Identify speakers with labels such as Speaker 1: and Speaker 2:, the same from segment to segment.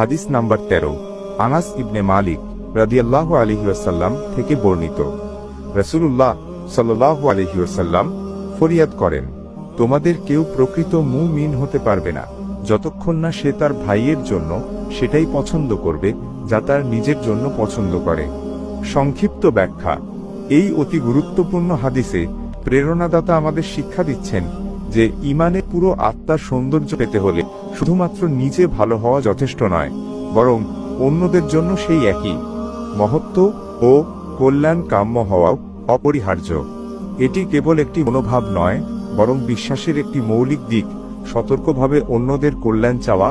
Speaker 1: হাদিস নাম্বার 13। আনাস ইবনে মালিক রাদিয়াল্লাহু আলাইহি ওয়াসাল্লাম থেকে বর্ণিত, রাসূলুল্লাহ সাল্লাল্লাহু আলাইহি ওয়াসাল্লাম ফরিয়াদ করেন, তোমাদের কেউ প্রকৃত মুমিন হতে পারবে না যতক্ষণ না সে তার ভাইয়ের জন্য সেটাই পছন্দ করবে যা তার নিজের জন্য পছন্দ করে। সংক্ষিপ্ত ব্যাখ্যা। এই অতি গুরুত্বপূর্ণ হাদিসে প্রেরণাদাতা আমাদের শিক্ষা দিচ্ছেন যে ঈমানের পুরো আত্মার সৌন্দর্য পেতে হলে শুধুমাত্র নিজে ভালো হওয়া যথেষ্ট নয়, বরং অন্যদের জন্য সেই একই মহত্ব ও কল্যাণ কাম্য হওয়াও অপরিহার্য। এটি কেবল একটি মনোভাব নয়, বরং বিশ্বাসের একটি মৌলিক দিক। সতর্কভাবে অন্যদের কল্যাণ চাওয়া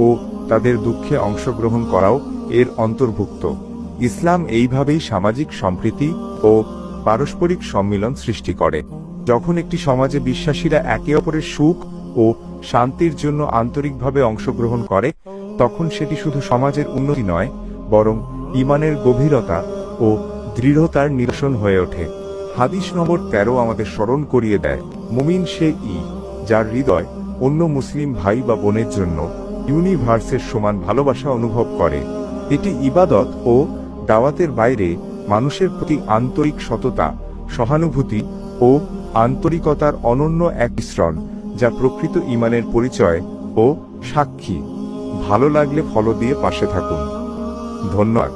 Speaker 1: ও তাদের দুঃখে অংশগ্রহণ করাও এর অন্তর্ভুক্ত। ইসলাম এইভাবেই সামাজিক সম্প্রীতি ও পারস্পরিক সম্মিলন সৃষ্টি করে। যখন একটি সমাজে বিশ্বাসীরা একে অপরের সুখ ও শান্তির জন্য আন্তরিকভাবে অংশগ্রহণ করে, তখন সেটি শুধু সমাজের উন্নতি নয়, বরং ঈমানের গভীরতা ও দৃঢ়তার নিদর্শন হয়ে ওঠে। হাদিস নম্বর 13 আমাদের স্মরণ করিয়ে দেয়, মুমিন সে যার হৃদয় অন্য মুসলিম ভাই বা বোনের জন্য ইউনিভার্সের সমান ভালোবাসা অনুভব করে। এটি ইবাদত ও দাওয়াতের বাইরে মানুষের প্রতি আন্তরিক সততা, সহানুভূতি ও আন্তরিকতার অনন্য এক মিশ্রণ, যা প্রকৃত ঈমানের পরিচয় ও সাক্ষী। ভালো লাগলে ফলো দিয়ে পাশে থাকুন। ধন্যবাদ।